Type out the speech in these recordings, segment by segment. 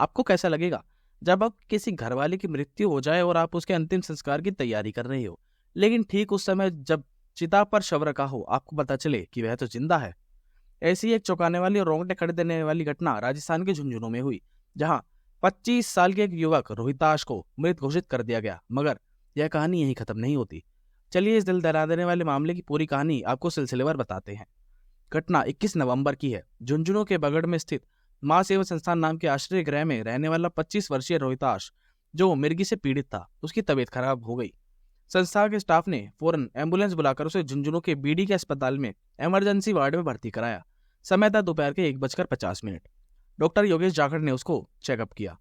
आपको कैसा लगेगा जब आप किसी घरवाले की मृत्यु हो जाए और आप उसके अंतिम संस्कार की तैयारी कर रहे हो, लेकिन ठीक उस समय जब चिता पर शव रखा हो आपको पता चले कि वह तो जिंदा है। ऐसी ही एक चौंकाने वाली और रोंगटे खड़े देने वाली घटना राजस्थान के झुंझुनू में हुई, जहां 25 साल के एक युवक रोहिताश को मृत घोषित कर दिया गया। मगर यह कहानी यहीं खत्म नहीं होती। चलिए इस दिल दहला देने वाले मामले की पूरी कहानी आपको सिलसिलेवार बताते हैं। घटना 21 नवंबर की है। झुंझुनू के बगड़ में स्थित मां सेवा संस्थान नाम के आश्रय गृह में रहने वाला 25 वर्षीय रोहिताश, जो मिर्गी से पीड़ित था, उसकी तबीयत खराब हो गई। संस्था के स्टाफ ने फौरन एम्बुलेंस बुलाकर उसे झुंझुनू के बीडी के अस्पताल में इमरजेंसी वार्ड में भर्ती कराया। समय था दोपहर के 1:50। डॉक्टर योगेश जाखड़ ने उसको चेकअप किया।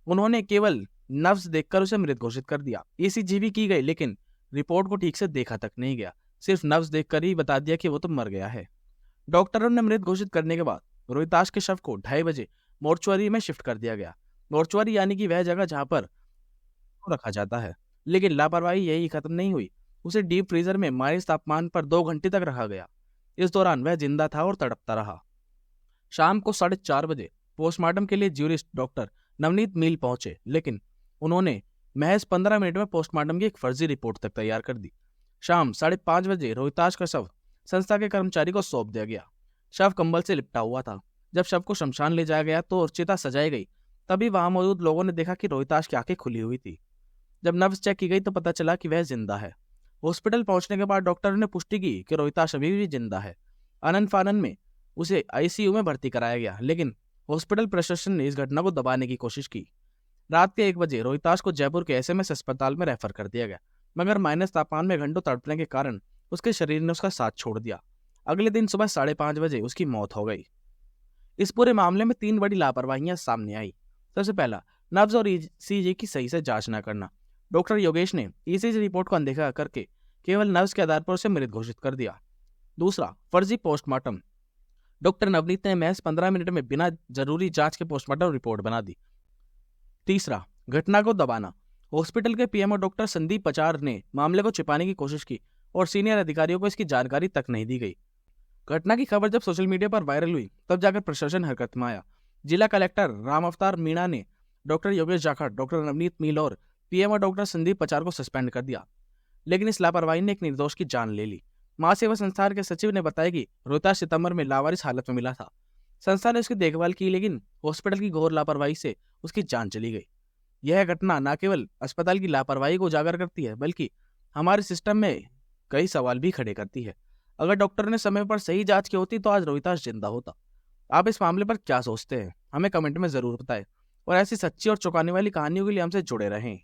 उन्होंने केवल नब्ज देखकर उसे मृत घोषित कर दिया। ईसीजी भी की गई, लेकिन रिपोर्ट को ठीक से देखा तक नहीं गया। सिर्फ नब्ज देखकर ही बता दिया कि वो तो मर गया है। डॉक्टरों ने मृत घोषित करने के बाद रोहिताश के शव को 2:30 बजे मोर्चुअरी में शिफ्ट कर दिया गया। मोर्चुअरी यानी कि वह जगह जहां पर रखा जाता है। लेकिन लापरवाही यही खत्म नहीं हुई। उसे डीप फ्रीजर में माइनस तापमान पर 2 घंटे तक रखा गया। इस दौरान वह जिंदा था और तड़पता रहा। शाम को 4:30 बजे पोस्टमार्टम के लिए ज्यूरिस्ट डॉक्टर नवनीत मील पहुंचे, लेकिन उन्होंने महज 15 मिनट में पोस्टमार्टम की एक फर्जी रिपोर्ट तक तैयार कर दी। शाम 5:30 बजे रोहिताश का शव संस्था के कर्मचारी को सौंप दिया गया। शव कंबल से लिपटा हुआ था। जब शव को शमशान ले जाया गया तो चिता सजाई गई, तभी वहां मौजूद लोगों ने देखा कि रोहिताश की आंखें खुली हुई थी। जब नब्ज चेक की गई तो पता चला कि वह जिंदा है। हॉस्पिटल पहुंचने के बाद डॉक्टर ने पुष्टि की कि रोहिताश अभी भी जिंदा है। आनंद फानन में उसे आईसीयू में भर्ती कराया गया, लेकिन हॉस्पिटल प्रशासन ने इस घटना को दबाने की कोशिश की। रात के 1 बजे रोहिताश को जयपुर के एसएमएस अस्पताल में रेफर कर दिया गया, मगर माइनस तापमान में घंटों तड़पने के कारण उसके शरीर ने उसका साथ छोड़ दिया। अगले दिन सुबह 5:30 बजे उसकी मौत हो गई। इस पूरे मामले में 3 बड़ी लापरवाहियां सामने आई। सबसे पहला, नब्ज और ईसीजी की सही से जांच न करना। डॉक्टर योगेश ने ईसीजी रिपोर्ट को अनदेखा करके केवल नब्ज के आधार पर उसे मृत घोषित कर दिया। दूसरा, फर्जी पोस्टमार्टम। डॉक्टर नवनीत ने महज 15 मिनट में बिना जरूरी जांच के पोस्टमार्टम रिपोर्ट बना दी। तीसरा, घटना को दबाना। हॉस्पिटल के पीएमओ डॉक्टर संदीप पचार ने मामले को छिपाने की कोशिश की और सीनियर अधिकारियों को इसकी जानकारी तक नहीं दी गई। घटना की खबर जब सोशल मीडिया पर वायरल हुई तब जाकर प्रशासन हरकत में आया। जिला कलेक्टर राम अवतार मीणा ने डॉक्टर योगेश जाखड़, डॉक्टर नवनीत मील और पीएमओ डॉक्टर संदीप पचार को सस्पेंड कर दिया। लेकिन इस लापरवाही ने एक निर्दोष की जान ले ली। मां सेवा संस्थान के सचिव ने बताया कि रोहिताश सितंबर में लावारिस हालत में मिला था। संस्था ने उसकी देखभाल की, लेकिन हॉस्पिटल की घोर लापरवाही से उसकी जान चली गई। यह घटना न केवल अस्पताल की लापरवाही को उजागर करती है, बल्कि हमारे सिस्टम में कई सवाल भी खड़े करती है। अगर डॉक्टर ने समय पर सही जांच की होती तो आज रोहिताश जिंदा होता। आप इस मामले पर क्या सोचते हैं? हमें कमेंट में जरूर बताएं और ऐसी सच्ची और चौंकाने वाली कहानियों के लिए हमसे जुड़े रहें।